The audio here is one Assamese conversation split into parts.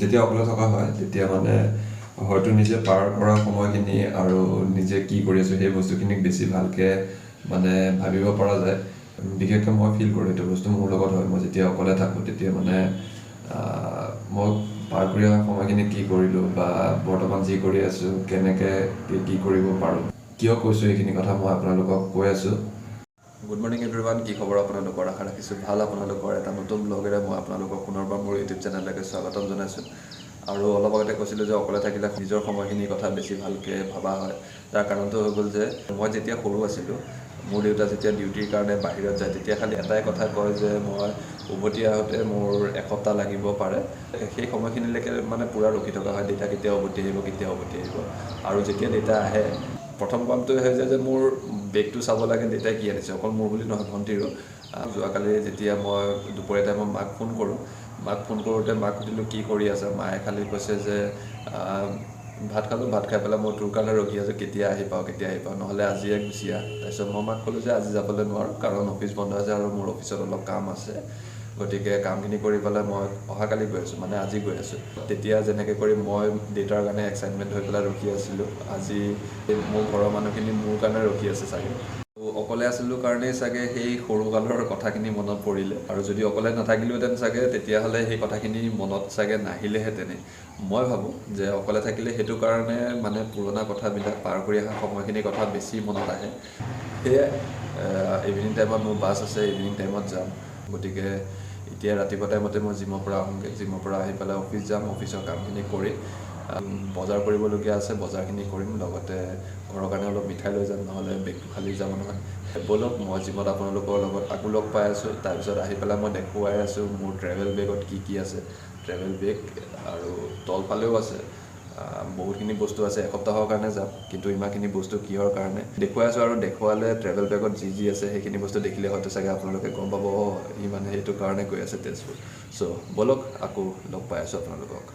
যেতিয়া অকলে থকা হয় তেতিয়া মানে হয়তো নিজে পাৰ কৰা সময়খিনি আৰু নিজে কি কৰি আছোঁ সেই বস্তুখিনিক বেছি ভালকৈ মানে ভাবিব পৰা যায়। বিশেষকৈ মই ফিল কৰোঁ এইটো বস্তু মোৰ লগত হয়। মই যেতিয়া অকলে থাকোঁ তেতিয়া মানে মই পাৰ কৰি অহা সময়খিনি কি কৰিলোঁ বা বৰ্তমান যি কৰি আছোঁ কেনেকৈ কি কৰিব পাৰোঁ, কিয় কৈছোঁ এইখিনি কথা মই আপোনালোকক কৈ আছোঁ। গুড মৰ্ণিং এভৰিৱান, কি খবৰ আপোনালোকৰ? আশা ৰাখিছোঁ ভাল। আপোনালোকৰ এটা নতুন ব্লগেৰে মই আপোনালোকক পুনৰবাৰ মোৰ ইউটিউব চেনেললৈকে স্বাগতম জনাইছোঁ। আৰু অলপ আগতে কৈছিলোঁ যে অকলে থাকিলে নিজৰ সময়খিনিৰ কথা বেছি ভালকৈ ভবা হয়। তাৰ কাৰণটো হৈ গ'ল যে মই যেতিয়া সৰু আছিলোঁ, মোৰ দেউতা যেতিয়া ডিউটিৰ কাৰণে বাহিৰত যায় তেতিয়া খালি এটাই কথা কয় যে মই উভতি আহোঁতে মোৰ এসপ্তাহ লাগিব পাৰে। সেই সময়খিনিলৈকে মানে পূৰা ৰখি থকা হয়, দেউতা কেতিয়া উভতি আহিব কেতিয়া উভতি আহিব। আৰু যেতিয়া দেউতা আহে প্ৰথম কামটোৱে হৈ যায় যে মোৰ বেগটো চাব লাগে দেউতাই কি আনিছে, অকল মোৰ বুলি নহয় ভণ্টিৰো। যোৱাকালি যেতিয়া মই দুপৰীয়া টাইমত মাক ফোন কৰোঁ, মাক ফোন কৰোঁতে মাক সুধিলোঁ কি কৰি আছে, মায়ে খালি কৈছে যে ভাত খালোঁ, ভাত খাই পেলাই মই তোৰ কাৰণে ৰখি আছোঁ, কেতিয়া আহি পাওঁ নহ'লে আজিয়ে গুচি আহ। তাৰপিছত মই মাক ক'লোঁ যে আজি যাবলৈ নোৱাৰোঁ কাৰণ অফিচ বন্ধ আছে আৰু মোৰ অফিচত অলপ কাম আছে, গতিকে কামখিনি কৰি পেলাই মই অহাকালি গৈ আছোঁ, মানে আজি গৈ আছোঁ। তেতিয়া যেনেকৈ কৰি মই দেউতাৰ কাৰণে এক্সাইটমেণ্ট হৈ পেলাই ৰখি আছিলোঁ, আজি মোৰ ঘৰৰ মানুহখিনি মোৰ কাৰণে ৰখি আছে চাগে। অকলে আছিলোঁ কাৰণেই চাগে সেই সৰুকালৰ কথাখিনি মনত পৰিলে, আৰু যদি অকলে নাথাকিলোহেঁতেন চাগে তেতিয়াহ'লে সেই কথাখিনি মনত চাগে নাহিলেহেঁতেনেই। মই ভাবোঁ যে অকলে থাকিলে সেইটো কাৰণে মানে পুৰণা কথাবিলাক পাৰ কৰি অহা সময়খিনিৰ কথা বেছি মনত আহে। সেয়াই ইভিনিং টাইমত মোৰ বাছ আছে, ইভিনিং টাইমত যাম। গতিকে এতিয়া ৰাতিপুৱা টাইমতে মই জিমৰ পৰা আহোঁগৈ, জিমৰ পৰা আহি পেলাই অফিচ যাম, অফিচৰ কামখিনি কৰি বজাৰ কৰিবলগীয়া আছে, বজাৰখিনি কৰিম, লগতে ঘৰৰ কাৰণে অলপ মিঠাই লৈ যাম, নহ'লে বেগটো খালি যাব নহয়। ব'লক মই জিমত আপোনালোকৰ লগত আকৌ লগ পাই আছোঁ। তাৰপিছত আহি পেলাই মই দেখুৱাই আছোঁ মোৰ ট্ৰেভেল বেগত কি কি আছে। ট্ৰেভেল বেগ আৰু তলফালেও আছে বহুতখিনি বস্তু আছে। এসপ্তাহৰ কাৰণে যাম, কিন্তু ইমানখিনি বস্তু কিহৰ কাৰণে দেখুৱাই আছোঁ, আৰু দেখুৱালে ট্ৰেভেল বেগত যি যি আছে সেইখিনি বস্তু দেখিলে হয়তো চাগে আপোনালোকে গম পাব ই মানে সেইটো কাৰণে গৈ আছে তেজপুৰ। চ' ব'লক আকৌ লগ পাই আছোঁ আপোনালোকক।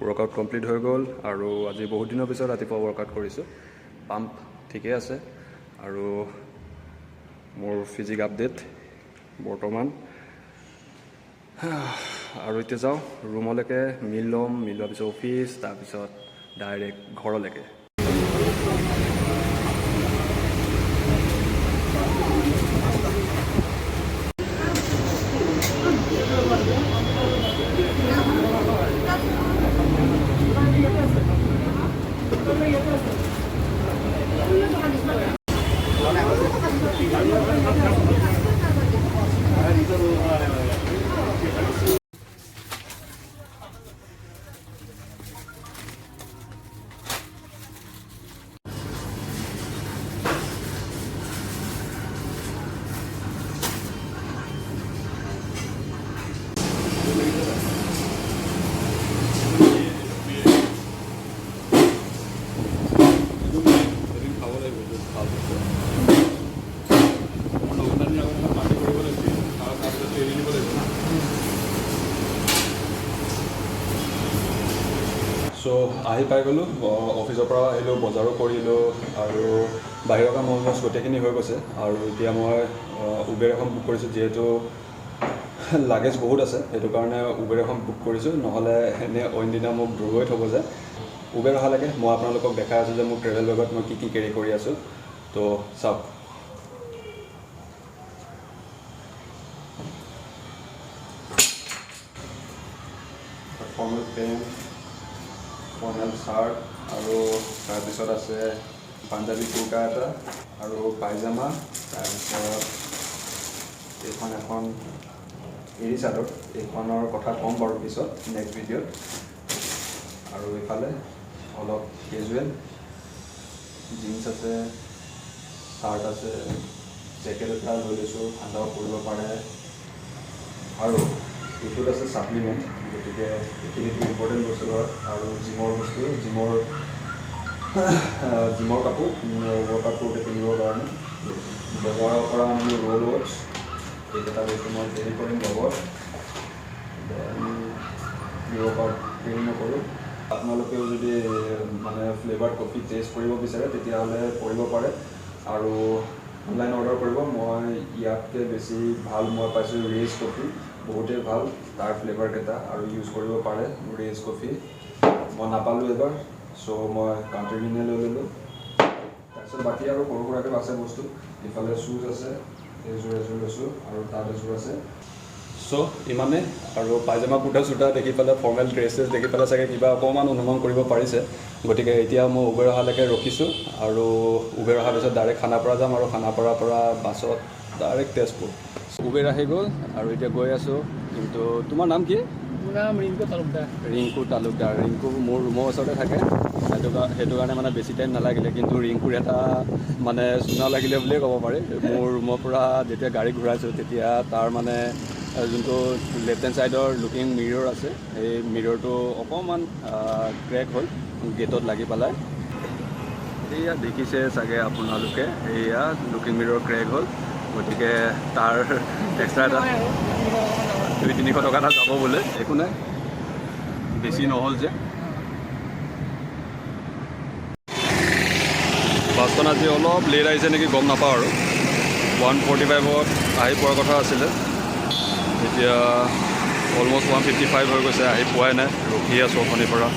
ৱৰ্কআউট কমপ্লিট হৈ গ'ল, আৰু আজি বহুত দিনৰ পিছত ৰাতিপুৱা ৱৰ্কআউট কৰিছোঁ। পাম্প ঠিকেই আছে, আৰু মোৰ ফিজিক আপডেট বৰ্তমান। আৰু এতিয়া যাওঁ ৰুমলৈকে, মিল ল'ম, মিল লোৱাৰ পিছত অফিচ, তাৰপিছত ডাইৰেক্ট ঘৰলৈকে। খাব লাগিব ভাল বস্তু নগুণাদিন আগত পাৰ্টি কৰিব লাগিব আৰু তাৰপিছত এৰি দিব লাগিব না চ' আহি পাই গ'লোঁ অফিচৰ পৰা আহিলোঁ বজাৰো কৰিলোঁ আৰু বাহিৰৰ কাম অলমষ্ট গোটেইখিনি হৈ গৈছে আৰু এতিয়া মই উবেৰ এখন বুক কৰিছোঁ যিহেতু লাগেজ বহুত আছে সেইটো কাৰণে উবেৰ এখন বুক কৰিছোঁ নহ'লে এনে অইন দিনা মোক দূৰগৈ থ'ব যে উবেৰ অহালৈকে মই আপোনালোকক দেখাই আছোঁ যে মোৰ ট্ৰেভেল বেগত মই কি কি কেৰি কৰি আছোঁ তো চাওক ফৰ্মেল পেণ্ট ফৰ্মেল চাৰ্ট আৰু তাৰপিছত আছে পাঞ্জাবী কুৰ্তা এটা আৰু পাইজামা তাৰপিছত এইখন এখন এৰী চাদৰ এইখনৰ কথা ক'ম বাৰু পিছত নেক্সট ভিডিঅ'ত আৰু এইফালে অলপ কেজুৱেল জিন্স আছে চাৰ্ট আছে জেকেট এটা লৈ লৈছোঁ ঠাণ্ডাও পৰিব পাৰে আৰু এইটোত আছে ছাপ্লিমেণ্ট গতিকে এইখিনিতো ইম্পৰ্টেণ্ট বস্তু হয় আৰু জিমৰ বস্তু জিমৰ কাপোৰ ৱৰ্কআউট কৰোঁতে পিন্ধিবৰ কাৰণে বজাৰৰ পৰা আনিলোঁ ৰ'ল ৱটছ এইকেইটা বস্তু মই কেৰি কৰিম লগত দেন ৱৰ্কআউট কেৰি নকৰোঁ আপোনালোকেও যদি মানে ফ্লেভাৰ্ড কফি টেষ্ট কৰিব বিচাৰে তেতিয়াহ'লে কৰিব পাৰে আৰু অনলাইন অৰ্ডাৰ কৰিব মই ইয়াতকৈ বেছি ভাল মই পাইছোঁ ৰেজ কফি বহুতেই ভাল তাৰ ফ্লেভাৰকেইটা আৰু ইউজ কৰিব পাৰে ৰেজ কফি মই নাপালোঁ এবাৰ চ' মই কাণ্ট্ৰি মিনে লৈ ল'লোঁ তাৰপিছত বাকী আৰু সৰু সুৰাকৈ আছে বস্তু ইফালে শ্বুজ আছে এযোৰ লৈছোঁ আৰু তাত এযোৰ আছে চ' ইমানেই আৰু পাইজামা কুৰ্তা চুৰ্তা দেখি পেলাই ফৰ্মেল ড্ৰেছেছ দেখি পেলাই চাগে কিবা অকণমান অনুমান কৰিব পাৰিছে গতিকে এতিয়া মই উবেৰ অহালৈকে ৰখিছোঁ আৰু উবেৰ অহাৰ পিছত ডাইৰেক্ট খানাপাৰা যাম আৰু খানাপাৰাৰ পৰা বাছত ডাইৰেক্ট তেজপুৰ উবেৰ আহি গ'ল আৰু এতিয়া গৈ আছোঁ কিন্তু তোমাৰ নাম কি মোৰ নাম ৰিংকু তালুকদাৰ ৰিংকু মোৰ ৰুমৰ ওচৰতে থাকে সেইটো কাৰণে মানে বেছি টাইম নালাগিলে কিন্তু ৰিংকুৰ এটা মানে চুনা লাগিলে বুলিয়ে ক'ব পাৰি মোৰ ৰুমৰ পৰা যেতিয়া গাড়ী ঘূৰাইছোঁ তেতিয়া তাৰ মানে যোনটো লেফ্ট হেণ্ড ছাইডৰ লুকিং মিৰৰ আছে সেই মিৰৰটো অকণমান ক্ৰেক হ'ল গেটত লাগি পেলাই এয়া দেখিছে চাগে আপোনালোকে এয়া লুকিং মিৰৰ ক্ৰেক হ'ল গতিকে তাৰ এক্সট্ৰা এটা 200-300 টকা এটা যাব বোলে একো নাই বেছি নহ'ল যে বাছখন আজি অলপ লেট আহিছে নেকি গম নাপাওঁ আৰু 145ত আহি পোৱাৰ কথা আছিলে এতিয়া অলমষ্ট 155 হৈ গৈছে আহি পোৱাই নাই ৰখি আছোঁ অথনিৰ পৰা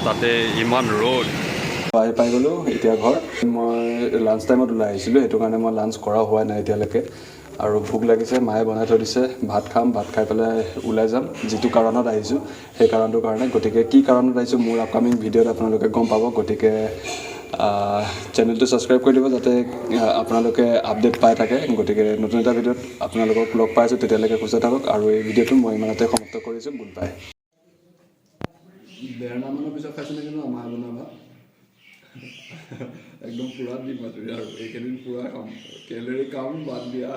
তাতে ইমান ৰ'দ আহি পাই গ'লোঁ এতিয়া ঘৰ মই লাঞ্চ টাইমত ওলাই আহিছিলোঁ সেইটো কাৰণে মই লাঞ্চ কৰা হোৱা নাই এতিয়ালৈকে আৰু ভোক লাগিছে মায়ে বনাই থৈ দিছে ভাত খাম ভাত খাই পেলাই ওলাই যাম যিটো কাৰণত আহিছোঁ সেই কাৰণটোৰ কাৰণে গতিকে কি কাৰণত আহিছোঁ মোৰ আপকামিং ভিডিঅ'ত আপোনালোকে গম পাব গতিকে চেনেলটো ছাবস্ক্ৰাইব কৰি দিব যাতে আপোনালোকে আপডেট পাই থাকে গতিকে নতুন এটা ভিডিঅ'ত আপোনালোকক লগ পাই আছোঁ তেতিয়ালৈকে সুস্থ থাকক আৰু এই ভিডিঅ'টো মই ইমানতে সমাপ্ত কৰিছোঁ গুড বাই 11 মানৰ পিছত খাইছোঁ নেকি ন মায়ে বনোৱা ভাত একদম পুৰা দিম আৰু এইকেইদিন পুৰা খাম কেলেৰি কাম বাদ দিয়া